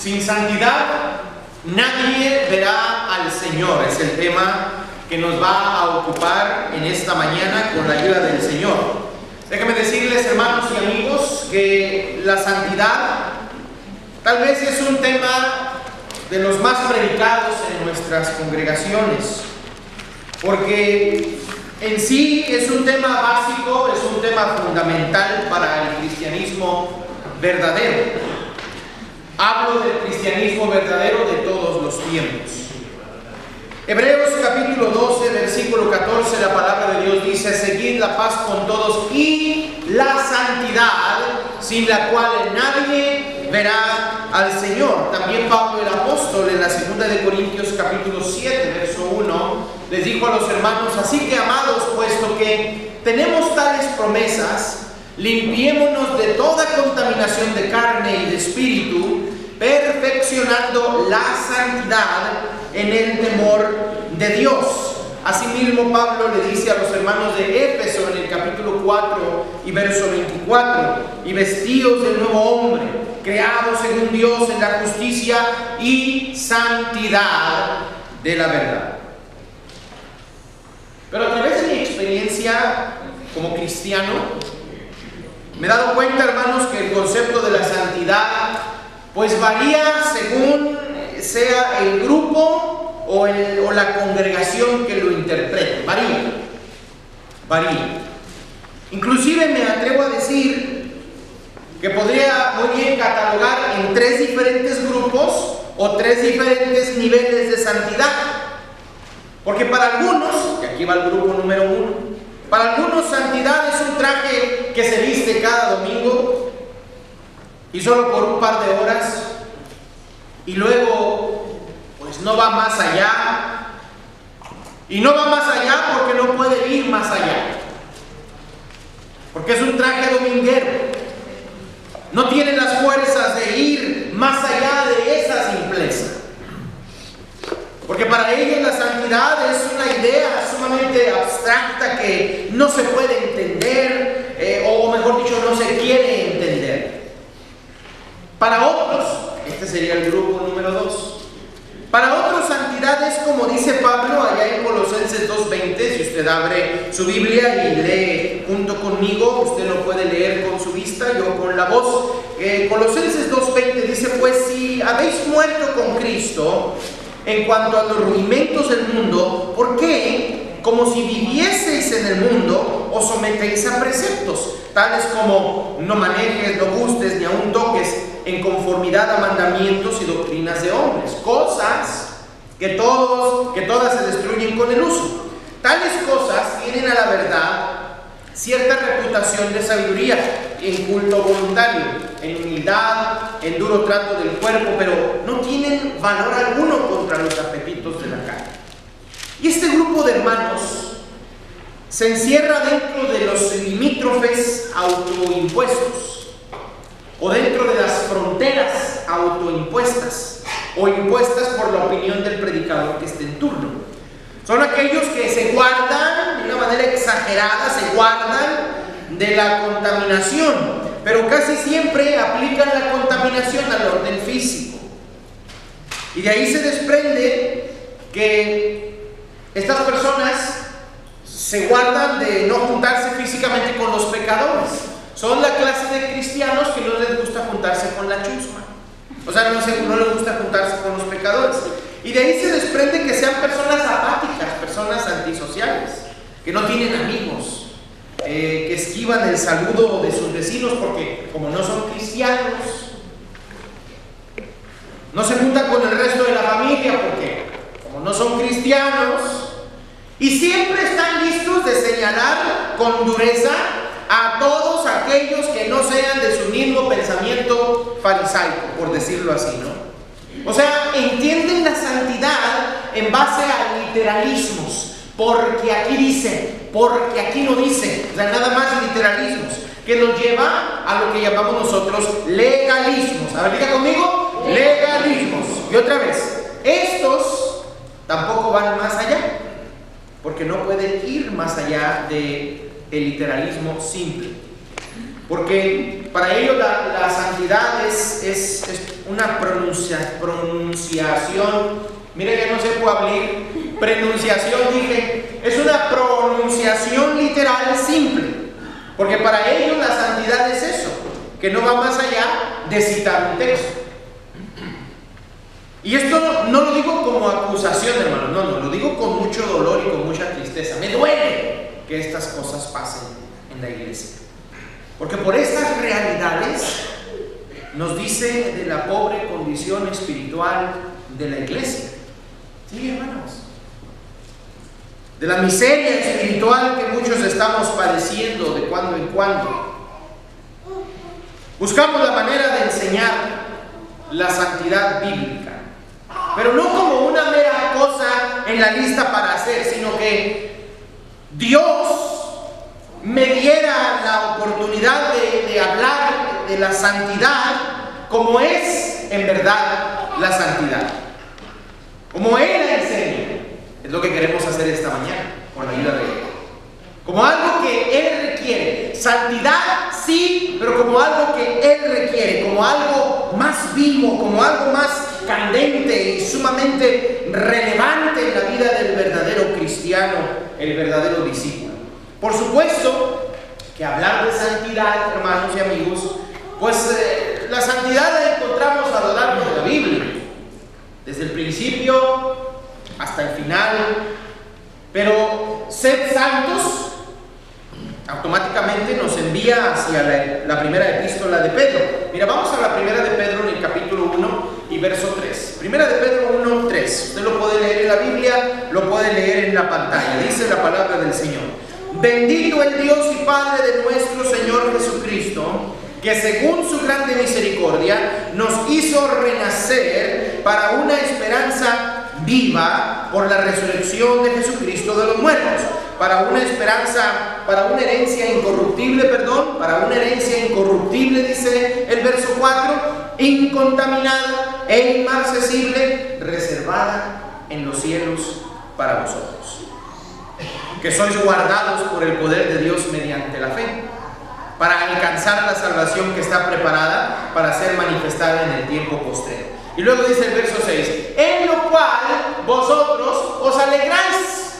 Sin santidad nadie verá al Señor. Es el tema que nos va a ocupar en esta mañana con la ayuda del Señor. Déjenme decirles, hermanos y amigos, que la santidad tal vez es un tema de los más predicados en nuestras congregaciones, porque en sí es un tema básico, es un tema fundamental para el cristianismo verdadero. Hablo del cristianismo verdadero de todos los tiempos. Hebreos capítulo 12, versículo 14, la palabra de Dios dice: seguid la paz con todos y la santidad, sin la cual nadie verá al Señor. También Pablo el apóstol en la segunda de Corintios capítulo 7, verso 1, les dijo a los hermanos: así que, amados, puesto que tenemos tales promesas, limpiémonos de toda contaminación de carne y de espíritu, perfeccionando la santidad en el temor de Dios. Asimismo, Pablo le dice a los hermanos de Éfeso en el capítulo 4 y verso 24: y vestidos del nuevo hombre, creados según Dios en la justicia y santidad de la verdad. Pero a través de mi experiencia como cristiano, me he dado cuenta, hermanos, que el concepto de la santidad pues varía según sea el grupo o la congregación que lo interprete. Varía. Inclusive me atrevo a decir que podría muy bien catalogar en tres diferentes grupos o tres diferentes niveles de santidad. Porque para algunos, y aquí va el grupo número 1, para algunos santidad es un traje que se viste cada domingo y solo por un par de horas, y luego pues no va más allá, y no va más allá porque no puede ir más allá, porque es un traje dominguero, no tiene las fuerzas de ir más allá de esa simpleza. Porque para ellos la santidad es una idea sumamente abstracta que no se puede entender, o mejor dicho, no se quiere entender. Para otros, este sería el grupo número 2. Para otros, santidad es como dice Pablo allá en Colosenses 2:20. Si usted abre su Biblia y lee junto conmigo, usted lo puede leer con su vista, yo con la voz. Colosenses 2:20 dice: pues si habéis muerto con Cristo en cuanto a los rudimentos del mundo, ¿por qué, como si vivieseis en el mundo, os sometéis a preceptos, tales como no manejes, no gustes, ni aun toques, en conformidad a mandamientos y doctrinas de hombres? Cosas que todas se destruyen con el uso. Tales cosas tienen a la verdad cierta reputación de sabiduría, en culto voluntario, en humildad, en duro trato del cuerpo, pero no tienen valor alguno contra los apetitos de la carne. Y este grupo de hermanos se encierra dentro de los limítrofes autoimpuestos, o dentro de las fronteras autoimpuestas, o impuestas por la opinión del predicador que esté en turno. Son aquellos que se guardan de una manera exagerada, se guardan de la contaminación, pero casi siempre aplican la contaminación al orden físico. Y de ahí se desprende que estas personas se guardan de no juntarse físicamente con los pecadores. Son la clase de cristianos que no les gusta juntarse con la chusma. O sea, no les gusta juntarse con los pecadores. Y de ahí se desprende que sean personas apáticas, personas antisociales, que no tienen amigos, que esquivan el saludo de sus vecinos porque como no son cristianos, no se juntan con el resto de la familia porque como no son cristianos, y siempre están listos de señalar con dureza a todos aquellos que no sean de su mismo pensamiento farisaico, por decirlo así, ¿no? O sea, entienden la santidad en base a literalismos, porque aquí dice, porque aquí no dice, o sea, nada más literalismos, que nos lleva a lo que llamamos nosotros legalismos. A ver, diga conmigo, legalismos. Y otra vez, estos tampoco van más allá, porque no pueden ir más allá del literalismo simple. Porque para ellos la santidad es una pronunciación, mire que no se puede hablar, pronunciación dije, es una pronunciación literal simple, porque para ellos la santidad es eso, que no va más allá de citar un texto. Y esto no lo digo como acusación, hermano, no, lo digo con mucho dolor y con mucha tristeza. Me duele que estas cosas pasen en la iglesia, porque por estas realidades nos dice de la pobre condición espiritual de la iglesia. Sí, hermanos, de la miseria espiritual que muchos estamos padeciendo de cuando en cuando. Buscamos la manera de enseñar la santidad bíblica, pero no como una mera cosa en la lista para hacer, sino que Dios me diera la oportunidad de hablar de la santidad como es en verdad la santidad, como Él la enseña. Es lo que queremos hacer esta mañana con la ayuda de Él, como algo que Él requiere. Santidad sí, pero como algo que Él requiere, como algo más vivo, como algo más candente y sumamente relevante en la vida del verdadero cristiano, el verdadero discípulo. Por supuesto que hablar de santidad, hermanos y amigos, pues la santidad la encontramos a lo largo de la Biblia, desde el principio hasta el final. Pero sed santos automáticamente nos envía hacia la primera epístola de Pedro. Mira, vamos a la primera de Pedro en el capítulo 1 y verso 3. Primera de Pedro 1, 3. Usted lo puede leer en la Biblia, lo puede leer en la pantalla. Dice la palabra del Señor: bendito el Dios y Padre de nuestro Señor Jesucristo, que según su grande misericordia nos hizo renacer para una esperanza viva por la resurrección de Jesucristo de los muertos, para una esperanza, para una herencia incorruptible, para una herencia incorruptible, dice el verso 4, incontaminada e inmarcesible, reservada en los cielos para vosotros, que sois guardados por el poder de Dios mediante la fe, para alcanzar la salvación que está preparada para ser manifestada en el tiempo postrero. Y luego dice el verso 6, en lo cual vosotros os alegráis.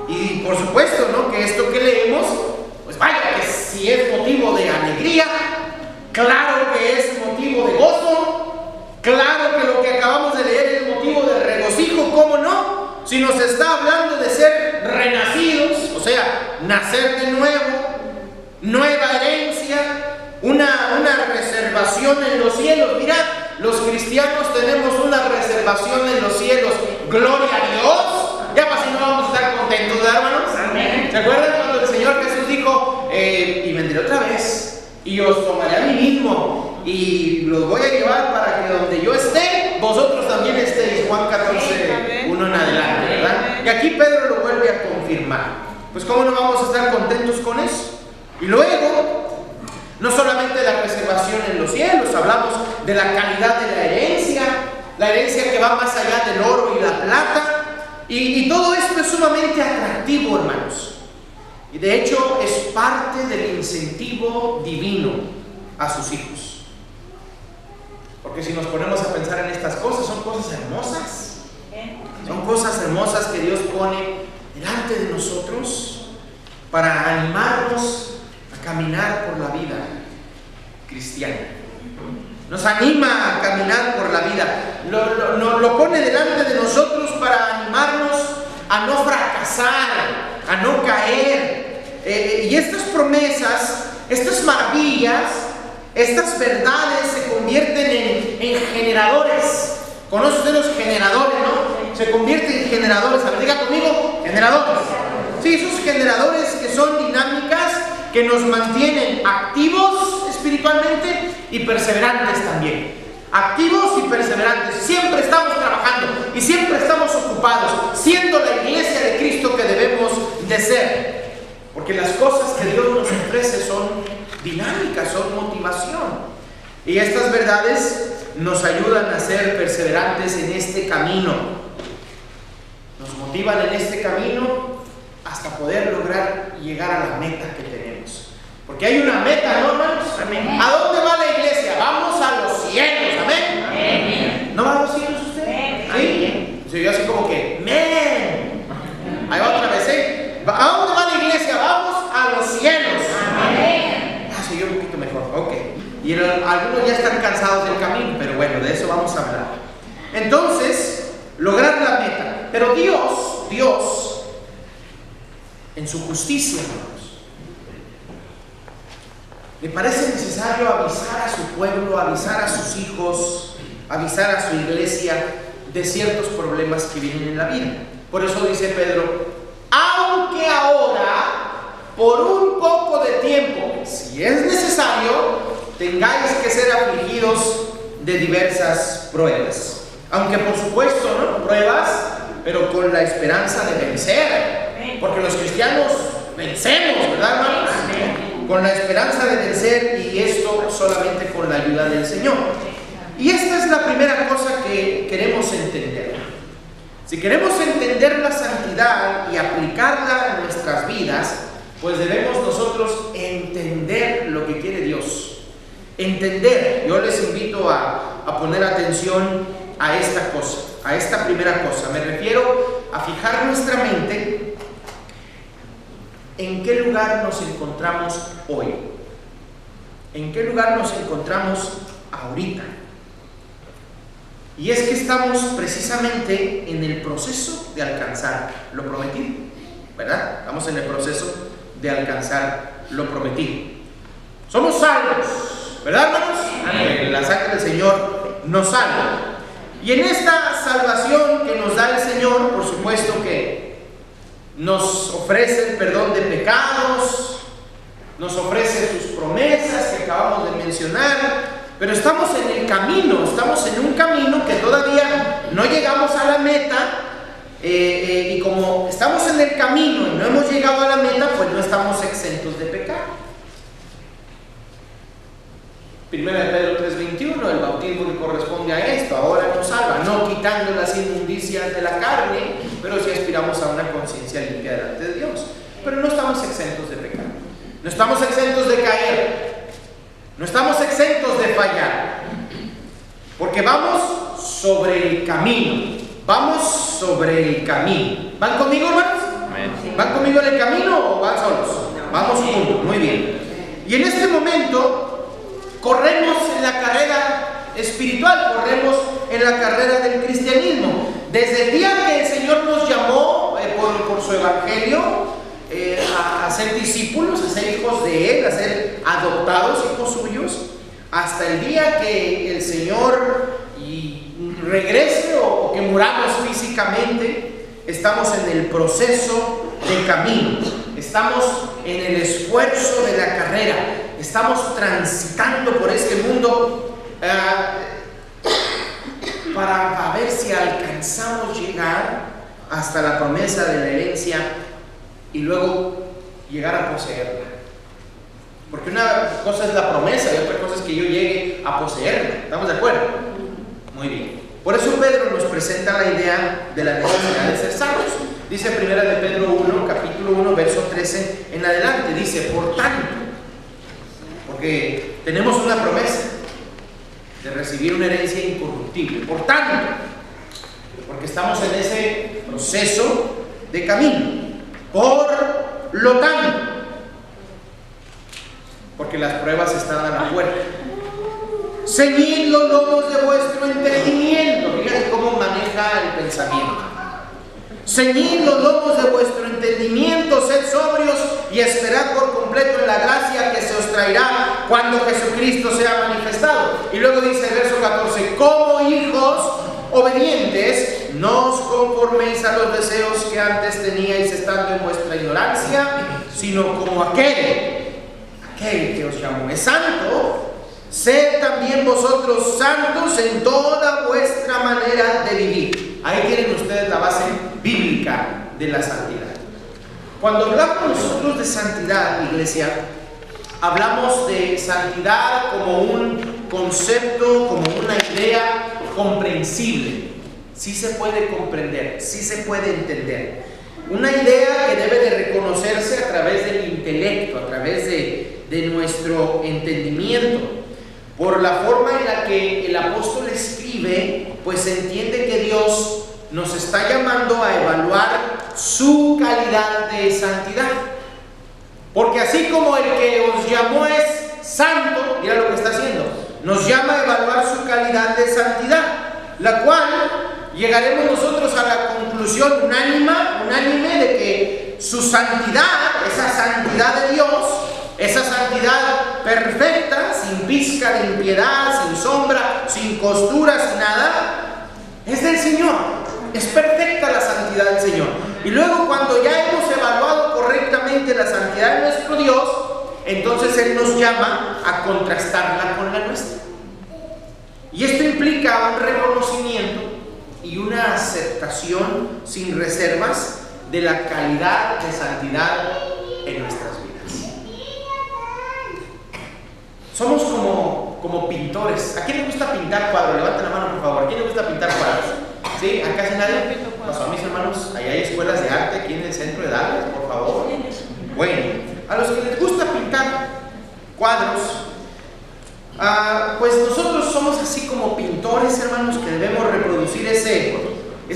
Y por supuesto, ¿no?, que esto que leemos, pues vaya, que si es motivo de alegría, claro que es motivo de gozo, claro que lo que acabamos de leer es motivo de regocijo, ¿cómo no? Si nos está hablando de ser renacidos, o sea, nacer de nuevo, nueva herencia, una reservación en los cielos. Mira, los cristianos tenemos una reservación en los cielos. Gloria a Dios. Ya para si no vamos a estar contentos, ¿verdad, hermanos? Amén. ¿Se acuerdan cuando el Señor Jesús dijo, y vendré otra vez, y os tomaré a mí mismo, y los voy a llevar para que donde yo esté, vosotros también estéis? Juan 14, 1 en adelante, ¿verdad? Y aquí Pedro lo vuelve a confirmar. Pues ¿cómo no vamos a estar contentos con eso? Y luego, no solamente la reservación en los cielos, hablamos de la calidad de la herencia que va más allá del oro y la plata, y todo esto es sumamente atractivo, hermanos. Y de hecho es parte del incentivo divino a sus hijos. Porque si nos ponemos a pensar en estas cosas, son cosas hermosas. Son cosas hermosas que Dios pone delante de nosotros para animarnos a caminar por la vida cristiana. Nos anima a caminar por la vida. Lo pone delante de nosotros para animarnos a no fracasar, a no caer. Y estas promesas, estas maravillas, estas verdades se convierten en generadores. ¿Conoce usted los generadores, no? Se convierten en generadores. A ver, diga conmigo, generadores. Sí, esos generadores que son dinámicas, que nos mantienen activos espiritualmente y perseverantes también. Activos y perseverantes. Siempre estamos trabajando y siempre estamos ocupados, siendo la iglesia de Cristo que debemos de ser. Porque las cosas que Dios nos ofrece son dinámicas, son motivación. Y estas verdades nos ayudan a ser perseverantes en este camino. Nos motivan en este camino hasta poder lograr llegar a la meta que tenemos. Porque hay una meta, ¿no, hermanos? Amén. ¿A dónde va la iglesia? Vamos a los cielos, amén. ¿No va a los cielos usted? Sí. Sí, yo así como que, ¡men! Ahí va otra vez, ¿eh? ¿A dónde va la iglesia? Vamos a los cielos. Ah, sí, yo un poquito mejor, ok. Y algunos ya están cansados del camino, pero bueno, de eso vamos a hablar. Entonces, lograr la meta. Pero Dios, en su justicia, hermanos, le parece necesario avisar a su pueblo, avisar a sus hijos, avisar a su iglesia de ciertos problemas que vienen en la vida. Por eso dice Pedro, aunque ahora, por un poco de tiempo, si es necesario, tengáis que ser afligidos de diversas pruebas. Aunque por supuesto, ¿no? Pruebas, pero con la esperanza de vencer. Porque los cristianos vencemos, ¿verdad, hermanos? Con la esperanza de vencer, y esto solamente con la ayuda del Señor. Y esta es la primera cosa que queremos entender. Si queremos entender la santidad y aplicarla en nuestras vidas, pues debemos nosotros entender lo que quiere Dios. Entender. Yo les invito a poner atención a esta cosa, a esta primera cosa. Me refiero a fijar nuestra mente en qué lugar nos encontramos hoy. ¿En qué lugar nos encontramos ahorita? Y es que estamos precisamente en el proceso de alcanzar lo prometido, ¿verdad? Estamos en el proceso de alcanzar lo prometido. Somos salvos, ¿verdad, hermanos? La sangre del Señor nos salva. Y en esta salvación que nos da el Señor, por supuesto que nos ofrece el perdón de pecados, nos ofrece sus promesas que acabamos de mencionar. Pero estamos en el camino, estamos en un camino que todavía no llegamos a la meta, y como estamos en el camino y no hemos llegado a la meta, pues no estamos exentos de pecado. Primera de Pedro 3:21, el bautismo que corresponde a esto, ahora nos salva, no quitando las inmundicias de la carne, pero sí aspiramos a una conciencia limpia delante de Dios. Pero no estamos exentos de pecado, no estamos exentos de caer. No estamos exentos de fallar, porque vamos sobre el camino. Vamos sobre el camino. ¿Van conmigo, hermanos? ¿Van conmigo en el camino o van solos? Vamos juntos, muy bien. Y en este momento corremos en la carrera espiritual, corremos en la carrera del cristianismo. Desde el día que el Señor nos llamó por su evangelio, a ser discípulos, a ser hijos de Él, a ser adoptados hijos suyos, hasta el día que el Señor regrese o que muramos físicamente, estamos en el proceso del camino, estamos en el esfuerzo de la carrera, estamos transitando por este mundo para ver si alcanzamos llegar hasta la promesa de la herencia y luego llegar a poseerla. Porque una cosa es la promesa y otra cosa es que yo llegue a poseerla. ¿Estamos de acuerdo? Muy bien. Por eso Pedro nos presenta la idea de la necesidad de ser salvos. Dice primera de Pedro 1, capítulo 1, verso 13 en adelante. Dice, por tanto, porque tenemos una promesa de recibir una herencia incorruptible. Por tanto, porque estamos en ese proceso de camino. Por lo tanto, porque las pruebas están a la puerta, ceñid los lomos de vuestro entendimiento. Fíjate cómo maneja el pensamiento. Ceñid los lomos de vuestro entendimiento, sed sobrios y esperad por completo en la gracia que se os traerá cuando Jesucristo sea manifestado. Y luego dice el verso 14, como hijos obedientes, no os conforméis a los deseos que antes teníais estando en vuestra ignorancia, sino como aquel que os llamó es santo, sed también vosotros santos en toda vuestra manera de vivir. Ahí tienen ustedes la base bíblica de la santidad. Cuando hablamos nosotros de santidad, iglesia, hablamos de santidad como un concepto, como una idea comprensible. Sí se puede comprender, sí se puede entender. Una idea que debe de reconocerse a través del intelecto, a través de nuestro entendimiento. Por la forma en la que el apóstol escribe, pues se entiende que Dios nos está llamando a evaluar su calidad de santidad. Porque así como el que os llamó es santo, mira lo que está haciendo, nos llama a evaluar su calidad de santidad, la cual llegaremos nosotros a la conclusión unánime de que su santidad, esa santidad de Dios, esa santidad perfecta, sin pizca de impiedad, sin sombra, sin costura, sin nada, es del Señor. Es perfecta la santidad del Señor. Y luego, cuando ya hemos evaluado correctamente la santidad de nuestro Dios, entonces Él nos llama a contrastarla con la nuestra. Y esto implica un reconocimiento y una aceptación sin reservas de la calidad de santidad en nuestras vidas. Somos como pintores. ¿A quién le gusta pintar cuadros? Levanten la mano, por favor. ¿A quién le gusta pintar cuadros? ¿Sí? ¿A casi nadie? Pasó a mis hermanos. Ahí hay escuelas de arte aquí en el centro de Dallas, por favor. Bueno, a los que les gusta pintar cuadros, pues nosotros somos así como pintores, hermanos, que debemos reproducir ese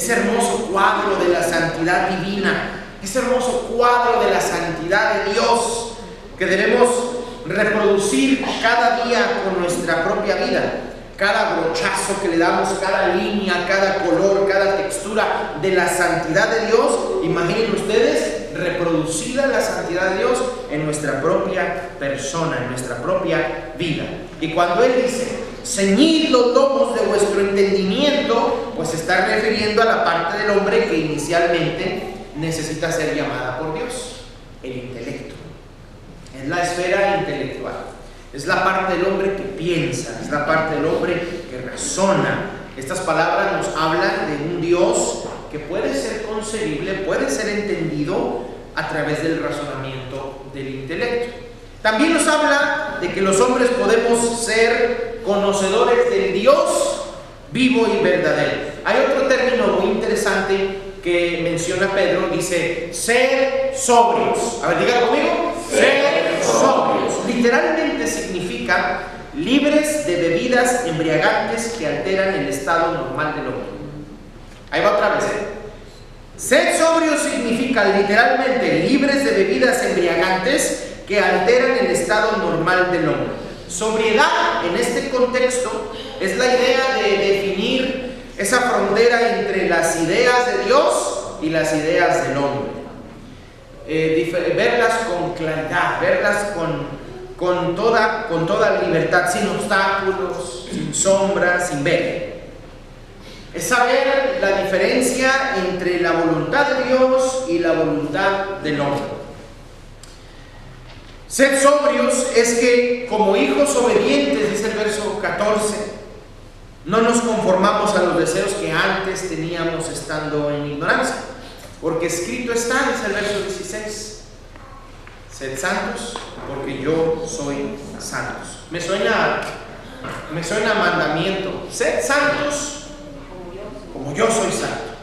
hermoso cuadro de la santidad divina, ese hermoso cuadro de la santidad de Dios, que debemos reproducir cada día con nuestra propia vida. Cada brochazo que le damos, cada línea, cada color, cada textura de la santidad de Dios, imaginen ustedes, reproducida la santidad de Dios en nuestra propia persona, en nuestra propia vida. Y cuando Él dice, ceñid los lomos de vuestro entendimiento, pues se está refiriendo a la parte del hombre que inicialmente necesita ser llamada por Dios, el intelecto. Es la esfera intelectual. Es la parte del hombre que piensa, es la parte del hombre que razona. Estas palabras nos hablan de un Dios que puede ser concebible, puede ser entendido a través del razonamiento del intelecto. También nos habla de que los hombres podemos ser conocedores del Dios vivo y verdadero. Hay otro término muy interesante que menciona Pedro, dice, sed sobrios. A ver, dígalo conmigo. Sed sobrios. Literalmente significa libres de bebidas embriagantes que alteran el estado normal del hombre. Ahí va otra vez. Sed sobrios significa literalmente libres de bebidas embriagantes que alteran el estado normal del hombre. Sobriedad en este contexto es la idea de definir esa frontera entre las ideas de Dios y las ideas del hombre. Verlas con claridad, verlas con toda libertad, sin obstáculos, sin sombras, sin ver. Es saber la diferencia entre la voluntad de Dios y la voluntad del hombre. Ser sobrios es que, como hijos obedientes, dice el verso 14, no nos conformamos a los deseos que antes teníamos estando en ignorancia. Porque escrito está, dice el verso 16, sed santos porque yo soy santos. Me suena mandamiento. Sed santos como yo soy santo.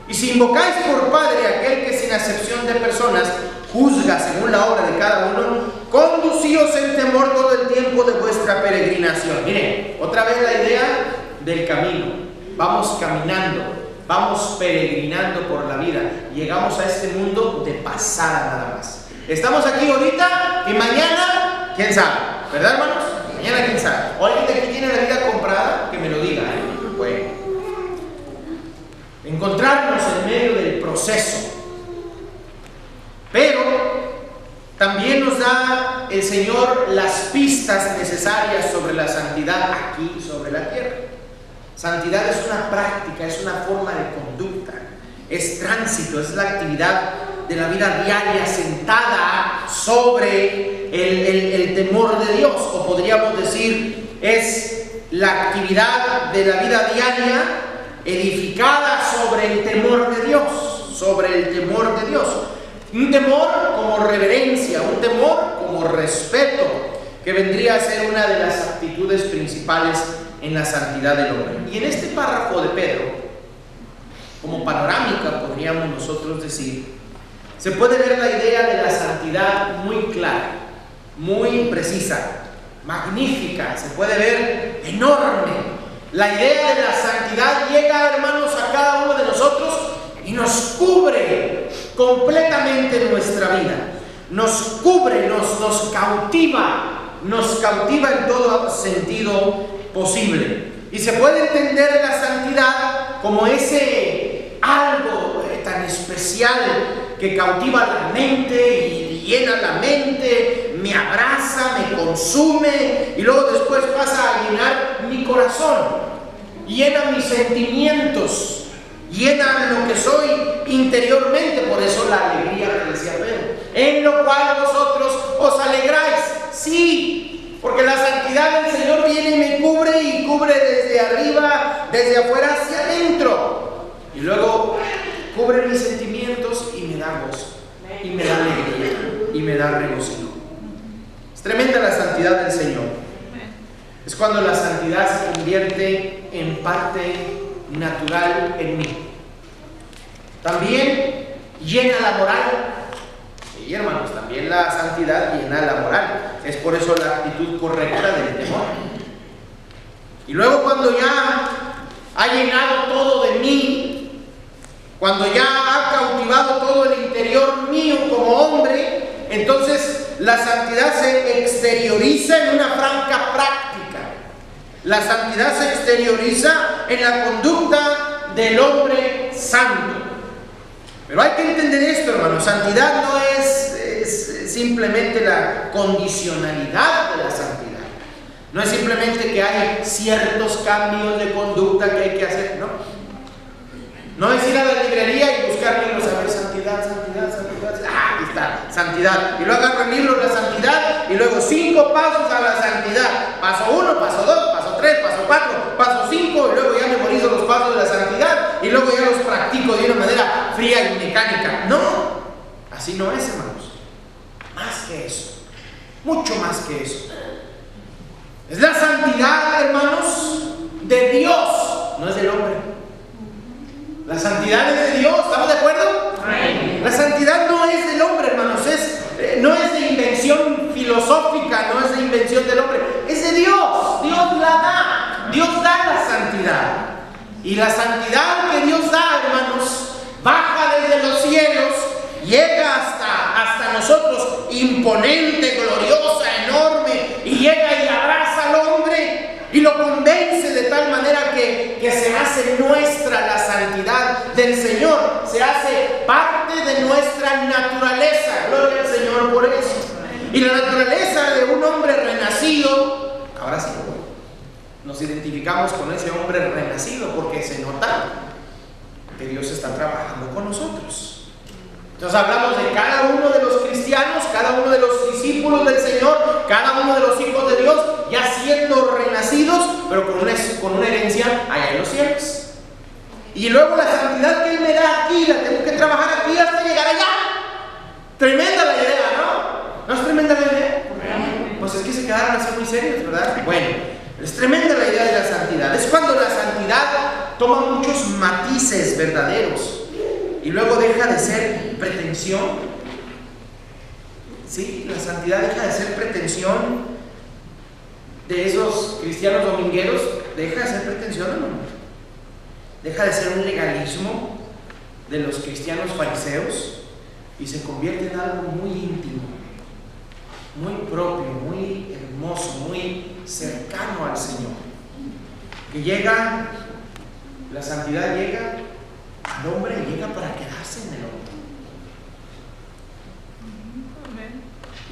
Y si invocáis por Padre aquel que sin acepción de personas juzga según la obra de cada uno, conducíos en temor todo el tiempo de vuestra peregrinación. Miren, otra vez la idea del camino. Vamos caminando, vamos peregrinando por la vida. Llegamos a este mundo de pasada nada más. Estamos aquí ahorita y mañana, quién sabe, ¿verdad, hermanos? Mañana quién sabe. O alguien de aquí tiene la vida comprada, que me lo diga, Bueno, encontrarnos en medio del proceso. Pero también nos da el Señor las pistas necesarias sobre la santidad aquí sobre la tierra. Santidad es una práctica, es una forma de conducta, es tránsito, es la actividad de la vida diaria sentada sobre el temor de Dios, o podríamos decir, es la actividad de la vida diaria edificada sobre el temor de Dios, sobre el temor de Dios. Un temor como reverencia, un temor como respeto, que vendría a ser una de las actitudes principales en la santidad del hombre. Y en este párrafo de Pedro, como panorámica podríamos nosotros decir, se puede ver la idea de la santidad muy clara, muy precisa, magnífica, se puede ver enorme, La idea de la santidad llega, hermanos, a cada uno de nosotros y nos cubre completamente nuestra vida. Nos cubre, nos cautiva en todo sentido posible. Y se puede entender la santidad como ese algo tan especial que cautiva la mente y llena la mente, me abraza, me consume y luego después pasa a llenar mi corazón, llena mis sentimientos, llena lo que soy interiormente. Por eso la alegría que decía Pedro, en lo cual vosotros os alegráis. Sí, porque la santidad del Señor viene y me cubre, y cubre desde arriba, desde afuera hacia adentro, y luego cubre mis sentimientos y me da gozo, y me da alegría, y me da regocijo. Es tremenda la santidad del Señor. Es cuando la santidad se convierte en parte natural en mí. También llena la moral. Y hermanos, también la santidad llena la moral. Es por eso la actitud correcta del temor. Y luego, cuando ya ha llenado todo de mí, cuando ya ha cautivado todo el interior mío como hombre, entonces la santidad se exterioriza en una franca práctica. La santidad se exterioriza en la conducta del hombre santo. Pero hay que entender esto, hermanos. Santidad no es simplemente la condicionalidad de la santidad. No es simplemente que hay ciertos cambios de conducta que hay que hacer, no. No es ir a la librería y buscar libros, a ver, santidad. Aquí está, santidad. Y luego agarro el libro de la santidad y luego 5 pasos a la santidad. Paso 1, paso 2, paso 3, paso 4, paso 5, y luego ya memorizo los pasos de la santidad y luego ya los practico de una manera fría y mecánica. No, así no es, hermanos. Más que eso, mucho más que eso. Es la santidad, hermanos, de Dios, no es del hombre. La santidad es de Dios, ¿estamos de acuerdo? La santidad no es del hombre, hermanos, no es de invención filosófica, no es de invención del hombre, es de Dios. Dios la da, Dios da la santidad. Y la santidad que Dios da, hermanos, baja desde los cielos, llega hasta nosotros, imponente, gloriosa, enorme, y llega y abraza al hombre y lo convence de tal manera que se hace nuestra la santidad del Señor, se hace parte de nuestra naturaleza. Gloria al Señor por eso. Y la naturaleza de un hombre renacido, ahora sí, nos identificamos con ese hombre renacido porque se nota que Dios está trabajando con nosotros. Entonces hablamos de cada uno de los cristianos, cada uno de los discípulos del Señor, cada uno de los hijos de Dios, ya siendo renacidos, pero con una herencia allá en los cielos. Y luego la santidad que Él me da aquí, la tengo que trabajar aquí hasta llegar allá. Tremenda la idea, ¿no? ¿No es tremenda la idea? Pues es que se quedaron así muy serios, ¿verdad? Bueno, es tremenda la idea de la santidad. Es cuando la santidad toma muchos matices verdaderos y luego deja de ser pretensión. Sí, la santidad deja de ser pretensión de esos cristianos domingueros, deja de ser pretensión, hermano. Deja de ser un legalismo de los cristianos fariseos y se convierte en algo muy íntimo, muy propio, muy hermoso, muy cercano al Señor. Que llega, la santidad llega al hombre, llega para quedarse en el hombre.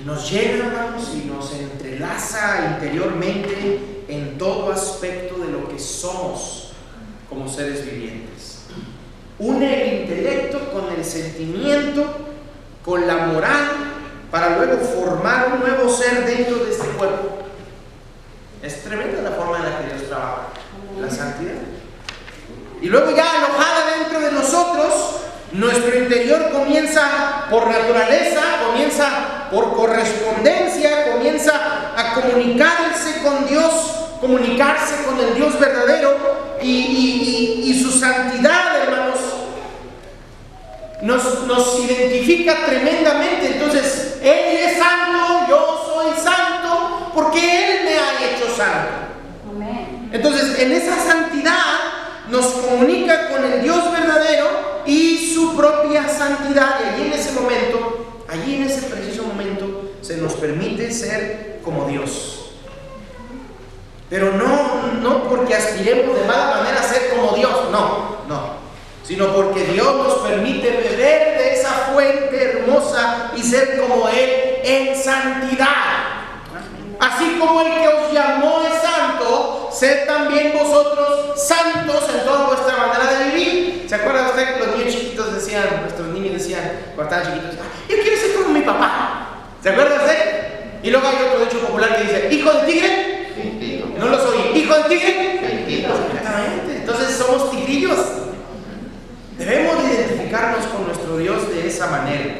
Y nos llena, hermanos, y nos entrelaza interiormente en todo aspecto de lo que somos como seres vivientes. Une el intelecto con el sentimiento, con la moral, para luego formar un nuevo ser dentro de este cuerpo. Es tremenda la forma en la que Dios trabaja, la santidad. Y luego ya alojada dentro de nosotros, nuestro interior comienza por naturaleza, comienza por correspondencia, comienza a comunicarse con Dios, comunicarse con el Dios verdadero, y su santidad, hermanos, nos identifica tremendamente. Entonces, Él es santo, yo soy santo, porque Él me ha hecho santo. Entonces, Entonces, en esa santidad nos comunica con el Dios verdadero y su propia santidad. Y allí en ese momento, allí en ese preciso momento, se nos permite ser como Dios. Pero no porque aspiremos de mala manera a ser como Dios, no, sino porque Dios nos permite beber de esa fuente hermosa y ser como Él en santidad. Así como el que os llamó es santo, sed también vosotros santos en toda vuestra manera de vivir. ¿Se acuerda usted que los niños chiquitos decían, nuestros niños decían, cuando estaban chiquitos, yo quiero ser como mi papá? ¿Se acuerda usted? Y luego hay otro dicho popular que dice, hijo de tigre. No lo soy. ¿Hijo de tigre? Exactamente. Entonces somos tigrillos. Debemos de identificarnos con nuestro Dios de esa manera.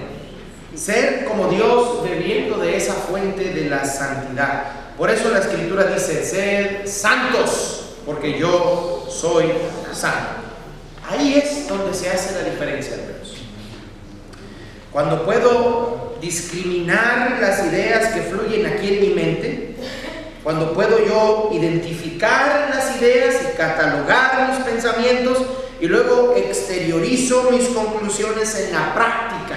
Ser como Dios bebiendo de esa fuente de la santidad. Por eso la Escritura dice, sed santos, porque yo soy santo. Ahí es donde se hace la diferencia, hermanos. Cuando puedo discriminar las ideas que fluyen aquí en mi mente, cuando puedo yo identificar las ideas y catalogar mis pensamientos y luego exteriorizo mis conclusiones en la práctica.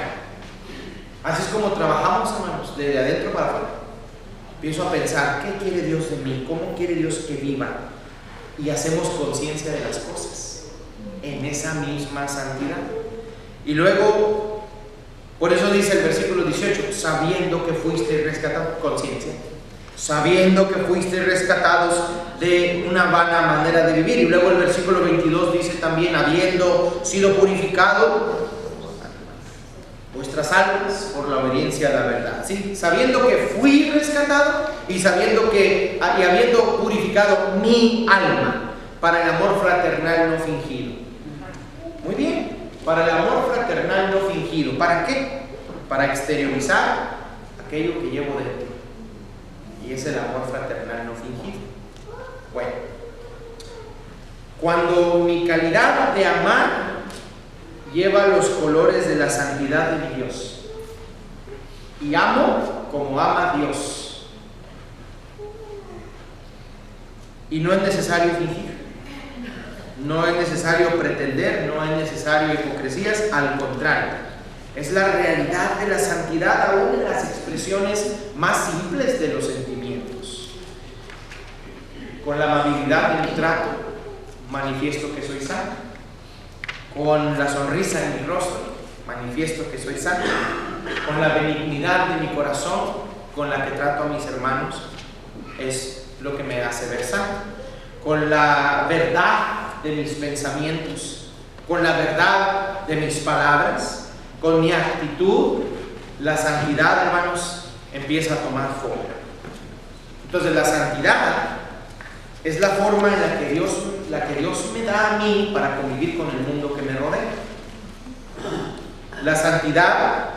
Así es como trabajamos, hermanos, desde adentro para afuera. Empiezo a pensar, ¿qué quiere Dios de mí? ¿Cómo quiere Dios que viva? Y hacemos conciencia de las cosas en esa misma santidad. Y luego, por eso dice el versículo 18, sabiendo que fuiste rescatados, conciencia. Sabiendo que fuiste rescatados de una vana manera de vivir. Y luego el versículo 22 dice también, habiendo sido purificado vuestras almas por la obediencia a la verdad. ¿Sí? Sabiendo que fui rescatado y habiendo purificado mi alma para el amor fraternal no fingido. Muy bien, para el amor fraternal no fingido. ¿Para qué? Para exteriorizar aquello que llevo dentro. Y es el amor fraternal no fingido. Bueno, cuando mi calidad de amar lleva los colores de la santidad de mi Dios y amo como ama Dios, y no es necesario fingir, no es necesario pretender, no es necesario hipocresías, al contrario, es la realidad de la santidad aún en las expresiones más simples de los sentimientos. Con la amabilidad de mi trato manifiesto que soy santo. Con la sonrisa en mi rostro manifiesto que soy santo. Con la benignidad de mi corazón con la que trato a mis hermanos es lo que me hace ver santo. Con la verdad de mis pensamientos, con la verdad de mis palabras, con mi actitud, la santidad, hermanos, empieza a tomar forma. Entonces la santidad es la forma en la que Dios me da a mí para convivir con el mundo que me rodea. La santidad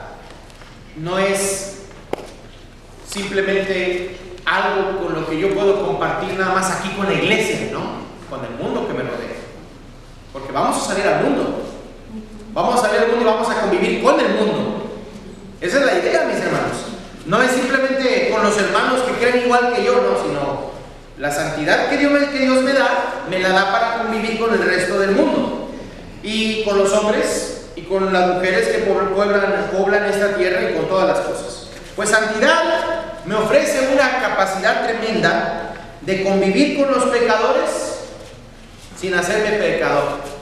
no es simplemente algo con lo que yo puedo compartir nada más aquí con la iglesia, ¿no? Con el mundo que me rodea. Porque vamos a salir al mundo. Vamos a salir al mundo y vamos a convivir con el mundo. Esa es la idea, mis hermanos. No es simplemente con los hermanos que creen igual que yo, no, sino la santidad que Dios me da, me la da para convivir con el resto del mundo. Y con los hombres y con las mujeres que poblan esta tierra y con todas las cosas. Pues santidad me ofrece una capacidad tremenda de convivir con los pecadores sin hacerme pecador.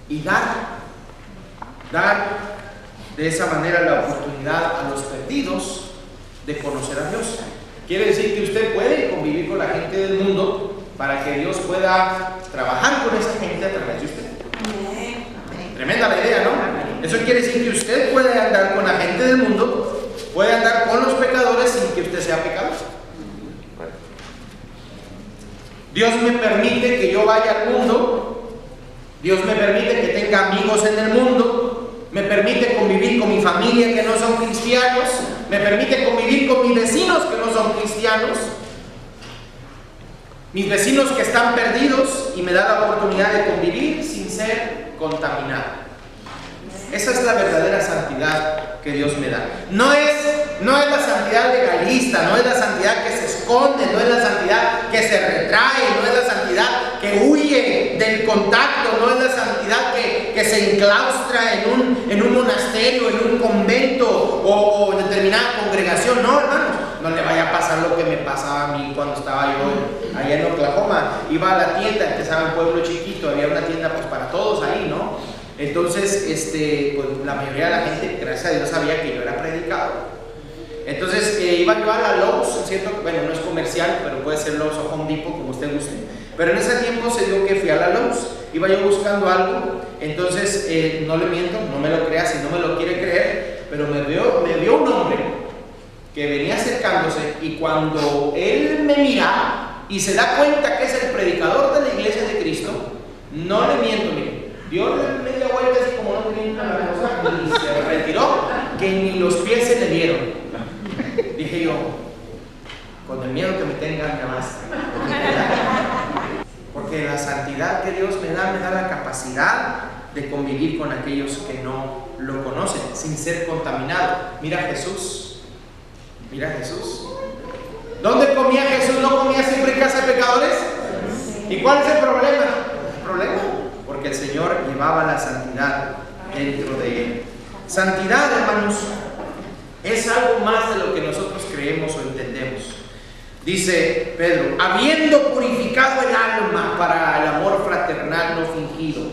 Y dar de esa manera la oportunidad a los perdidos de conocer a Dios. Quiere decir que usted puede convivir con la gente del mundo para que Dios pueda trabajar con esa gente a través de usted. Tremenda la idea, ¿no? Eso quiere decir que usted puede andar con la gente del mundo, puede andar con los pecadores sin que usted sea pecador. Dios me permite que yo vaya al mundo. Dios me permite que tenga amigos en el mundo, me permite convivir con mi familia que no son cristianos, me permite convivir con mis vecinos que no son cristianos, mis vecinos que están perdidos, y me da la oportunidad de convivir sin ser contaminado. Esa es la verdadera santidad que Dios me da. No es la santidad legalista, no es la santidad que se esconde, no es la santidad que se retrae, no es la santidad que huye del contacto, no es la santidad que se enclaustra en un monasterio, en un convento o en determinada congregación. No, hermanos, no le vaya a pasar lo que me pasaba a mí cuando estaba yo allá en Oklahoma. Iba a la tienda, empezaba en pueblo chiquito, había una tienda pues para todos ahí, ¿no? Entonces, pues la mayoría de la gente, gracias a Dios, sabía que yo era predicador. Entonces iba yo a la Lowe's, ¿cierto? Bueno, no es comercial, pero puede ser Lowe's o Home Depot, como usted guste. Pero en ese tiempo se dio que fui a la Lowe's, iba yo buscando algo. Entonces, no le miento, no me lo crea si no me lo quiere creer, pero me vio un hombre que venía acercándose, y cuando él me mira y se da cuenta que es el predicador de la iglesia de Cristo, no le miento, mire, dio media vuelta así como no tenía una cosa y se retiró, que ni los pies se le dieron. Dije yo, con el miedo que me tengan, me basta. Porque la santidad que Dios me da la capacidad de convivir con aquellos que no lo conocen, sin ser contaminado. Mira Jesús. ¿Dónde comía Jesús? ¿No comía siempre en casa de pecadores? ¿Y cuál es el problema? El problema, porque el Señor llevaba la santidad dentro de él. Santidad, hermanos, es algo más de lo que nosotros creemos o entendemos. Dice Pedro, habiendo purificado el alma para el amor fraternal no fingido,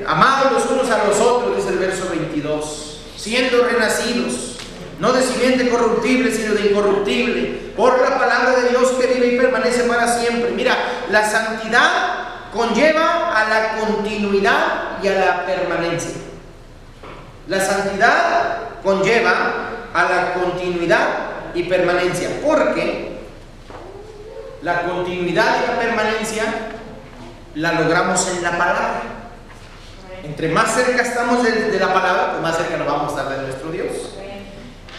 amados los unos a los otros, dice el verso 22, siendo renacidos, no de simiente corruptible, sino de incorruptible, por la palabra de Dios que vive y permanece para siempre. Mira, la santidad conlleva a la continuidad y a la permanencia. La santidad conlleva a la continuidad y permanencia, porque la continuidad y la permanencia la logramos en la palabra. Entre más cerca estamos de la palabra, pues más cerca nos vamos a estar de nuestro Dios.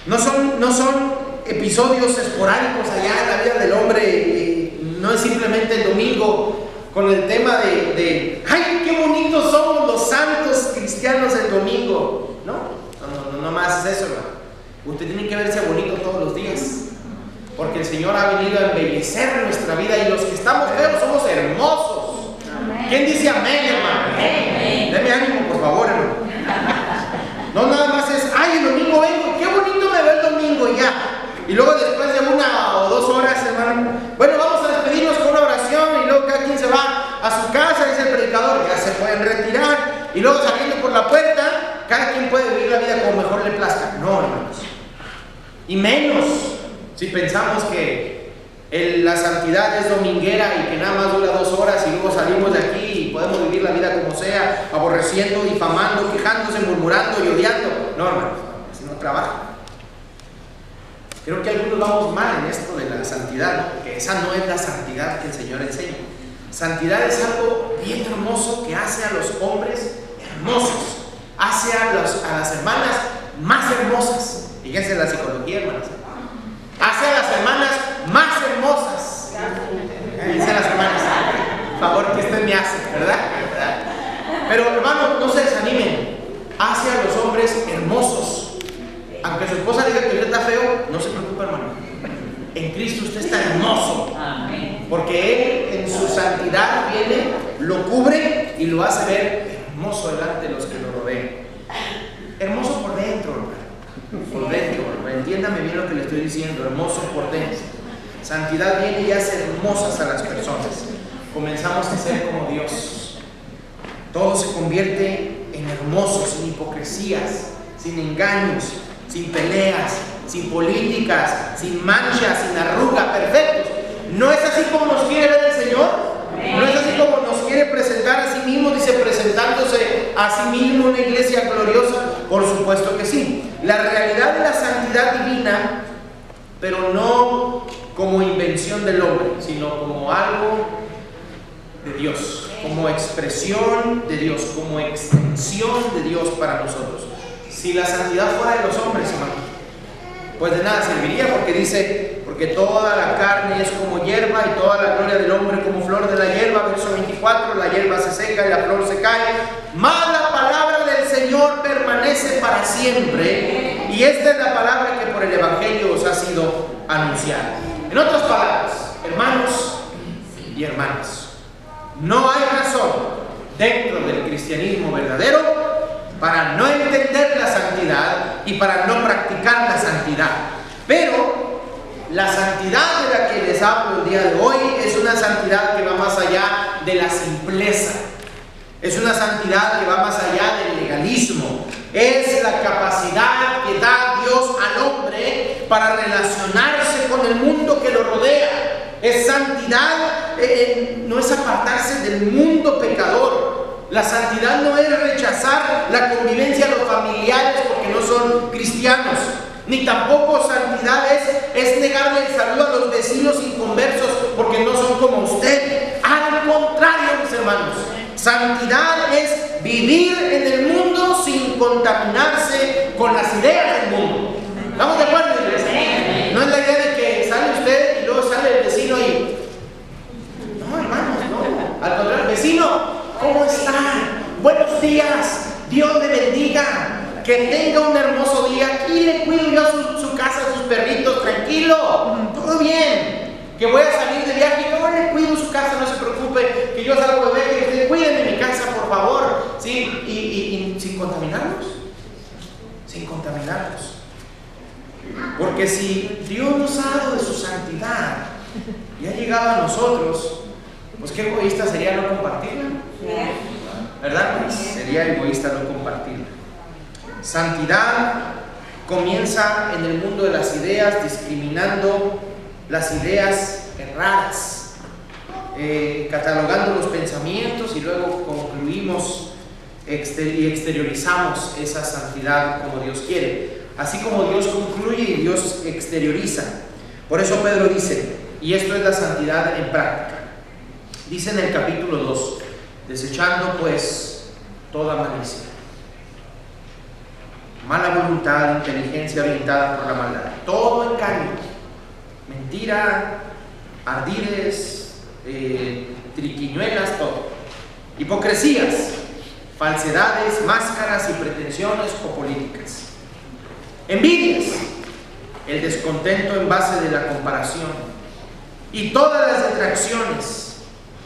No son episodios esporádicos allá en la vida del hombre. No es simplemente el domingo con el tema de ¡ay, qué bonitos somos los santos cristianos el domingo! No más es eso, hermano. Usted tiene que verse bonito todos los días, porque el Señor ha venido a embellecer nuestra vida, y los que estamos feos somos hermosos. Amén. ¿Quién dice amén, hermano? Amén. Deme ánimo, por favor, hermano. No nada más es, ¡ay, el domingo vengo! ¡Qué bonito me veo el domingo! Y ya. Y luego después de 1 o 2 horas, hermano, bueno, vamos a despedirnos con una oración, y luego cada quien se va a su casa, dice el predicador, ya se pueden retirar, y luego saliendo por la puerta, cada quien puede vivir la vida como mejor le plazca. No, hermanos. Y menos si pensamos que la santidad es dominguera y que nada más dura 2 horas y luego salimos de aquí y podemos vivir la vida como sea, aborreciendo, difamando, quejándose, murmurando y odiando. No, hermanos, así no trabaja. Creo que algunos vamos mal en esto de la santidad, ¿no? Porque esa no es la santidad que el Señor enseña. Santidad es algo bien hermoso que hace a los hombres hermosos, hace a las hermanas más hermosas. Fíjense en la psicología, hermanas. Hace a las hermanas más hermosas. Dicen las hermanas, favor que usted me hace, ¿verdad? Pero hermanos, no se desanimen. Hace a los hombres hermosos. Aunque su esposa diga que usted está feo, no se preocupe, hermano. En Cristo usted está hermoso. Porque Él en su santidad viene, lo cubre y lo hace ver hermoso delante de los que lo rodean. Hermoso por dentro, hermano. Por dentro, entiéndame bien lo que le estoy diciendo, hermoso por dentro. Santidad viene y hace hermosas a las personas. Comenzamos a ser como Dios. Todo se convierte en hermoso, sin hipocresías, sin engaños, sin peleas, sin políticas, sin manchas, sin arrugas, perfectos. ¿No es así como nos quiere ver el Señor? ¿No es así como nos quiere presentar a sí mismo? Dice, presentándose a sí mismo una iglesia gloriosa. Por supuesto que sí. La realidad de la santidad divina, pero no como invención del hombre, sino como algo de Dios, como expresión de Dios, como extensión de Dios para nosotros. Si la santidad fuera de los hombres, hermano, pues de nada serviría, porque dice, porque toda la carne es como hierba y toda la gloria del hombre como flor de la hierba. Verso 24, la hierba se seca y la flor se cae, mas la palabra del Señor permanece para siempre, y esta es la palabra que por el Evangelio os ha sido anunciada. En otras palabras, hermanos y hermanas, no hay razón dentro del cristianismo verdadero para no entender la santidad y para no practicar la santidad. Pero la santidad de la que les hablo el día de hoy es una santidad que va más allá de la simpleza. Es una santidad que va más allá del legalismo. Es la capacidad que da Dios al hombre para relacionarse con el mundo que lo rodea. Es santidad, no es apartarse del mundo pecador. La santidad no es rechazar la convivencia de los familiares porque no son cristianos. Ni tampoco santidad es negarle el saludo a los vecinos inconversos porque no son como usted. Al contrario, mis hermanos, santidad es vivir en el mundo sin contaminarse con las ideas del mundo. ¿Estamos de acuerdo, iglesia? No es la idea de que sale usted y luego sale el vecino y... No, hermanos, no. Al contrario, vecino, ¿cómo está? Buenos días, Dios le bendiga. Que tenga un hermoso día. Aquí le cuido yo su casa, sus perritos, tranquilo, todo bien. Que voy a salir de viaje, yo le cuido su casa, no se preocupe. Que yo salgo de viaje, que usted cuide de mi casa, por favor. ¿Sí? Y sin contaminarnos. Sin contaminarnos. Porque si Dios nos ha dado de su santidad y ha llegado a nosotros, pues qué egoísta sería no compartirla. ¿Verdad? Pues sería egoísta no compartirla. Santidad comienza en el mundo de las ideas, discriminando las ideas erradas, catalogando los pensamientos, y luego concluimos y exteriorizamos esa santidad como Dios quiere. Así como Dios concluye y Dios exterioriza. Por eso Pedro dice, y esto es la santidad en práctica. Dice en el capítulo 2, desechando pues toda malicia, mala voluntad, inteligencia orientada por la maldad, todo engaño, mentira, ardides, triquiñuelas, todo, hipocresías, falsedades, máscaras y pretensiones o políticas, envidias, el descontento en base de la comparación y todas las detracciones,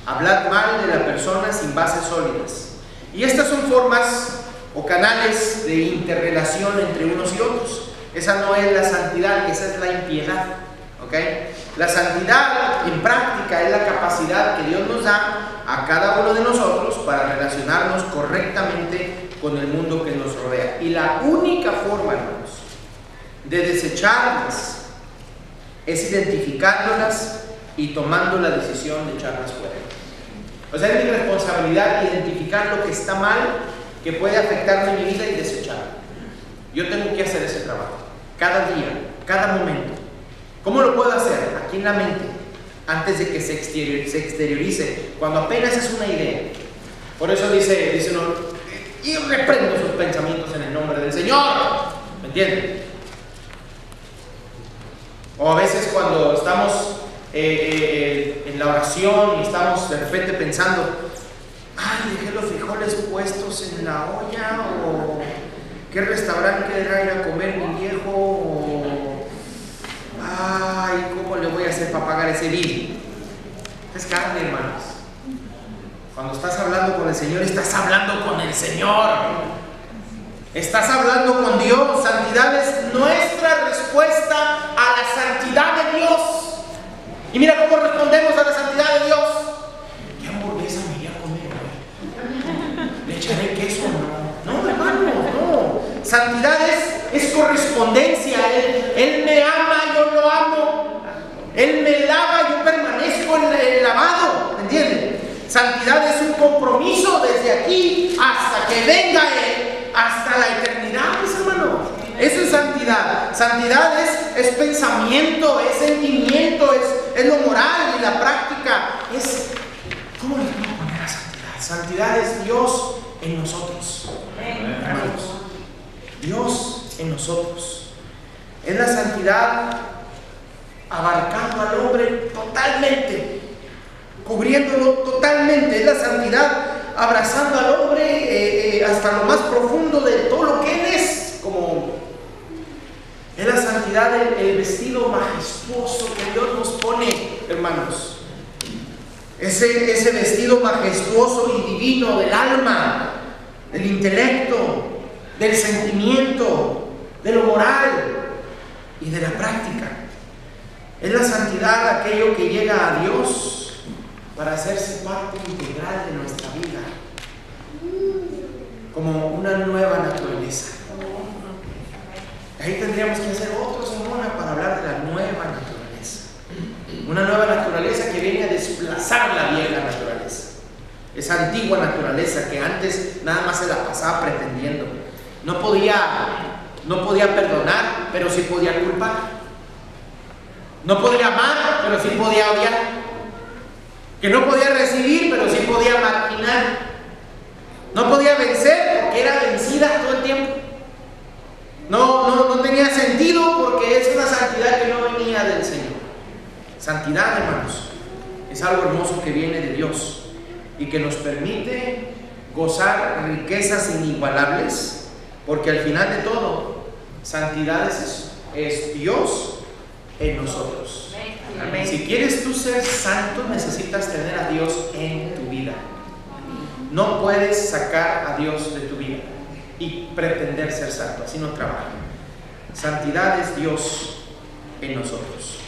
hablar mal de la persona sin bases sólidas. Y estas son formas o canales de interrelación entre unos y otros. Esa no es la santidad, esa es la impiedad. ¿Okay? La santidad en práctica es la capacidad que Dios nos da a cada uno de nosotros para relacionarnos correctamente con el mundo que nos rodea. Y la única forma, hermanos, de desecharlas es identificándolas y tomando la decisión de echarlas fuera. O sea, es mi responsabilidad identificar lo que está mal, que puede afectarme en mi vida, y desecharlo. Yo tengo que hacer ese trabajo cada día, cada momento. ¿Cómo lo puedo hacer? Aquí en la mente, antes de que se exteriorice, cuando apenas es una idea. Por eso dice uno, y reprendo sus pensamientos en el nombre del Señor. ¿Me entienden? O a veces cuando estamos en la oración y estamos de repente pensando, ay, dejé los frijoles puestos en la olla, o qué restaurante querrá ir a comer mi viejo, o ay, ¿cómo le voy a hacer para pagar ese bill? Es carne, hermanos. Cuando estás hablando con el Señor, estás hablando con el Señor. Estás hablando con Dios. Santidad es nuestra respuesta a la santidad de Dios. Y mira cómo respondemos a la santidad de Dios. ¿Qué hamburguesa me iría a comer hoy? ¿Le echaré queso o no? No, hermano, no. Santidad es correspondencia. Él me ama, yo lo amo. Él me lava, yo permanezco en el lavado. ¿Entienden? Santidad es un compromiso desde aquí hasta que venga Él, hasta la eternidad, mis hermanos. Eso es santidad. Santidad es pensamiento, es sentimiento, es lo moral y la práctica. ¿Cómo le puedo poner a santidad? Santidad es Dios en nosotros. Hermanos, Dios en nosotros. Es la santidad abarcando al hombre totalmente, cubriéndolo totalmente. Es la santidad abrazando al hombre, hasta lo más profundo de todo lo que Él es, como es la santidad, el vestido majestuoso que Dios nos pone, hermanos. Ese vestido majestuoso y divino del alma, del intelecto, del sentimiento, de lo moral y de la práctica. Es la santidad aquello que llega a Dios para hacerse parte integral de nuestra vida, como una nueva naturaleza. Ahí tendríamos que hacer otro sermón para hablar de la nueva naturaleza. Una nueva naturaleza que viene a desplazar la vieja naturaleza. Esa antigua naturaleza que antes nada más se la pasaba pretendiendo. No podía perdonar, pero sí podía culpar. No podía amar, pero sí podía odiar. Que no podía recibir, pero sí podía marginar. No podía vencer porque era vencida todo el tiempo. No tenía sentido porque es una santidad que no venía del Señor. Santidad, hermanos, es algo hermoso que viene de Dios y que nos permite gozar riquezas inigualables, porque al final de todo, santidad es Dios en nosotros. Amén. Si quieres tú ser santo, necesitas tener a Dios en tu vida. No puedes sacar a Dios de tu vida y pretender ser santo, así no trabaja. Santidad es Dios en nosotros.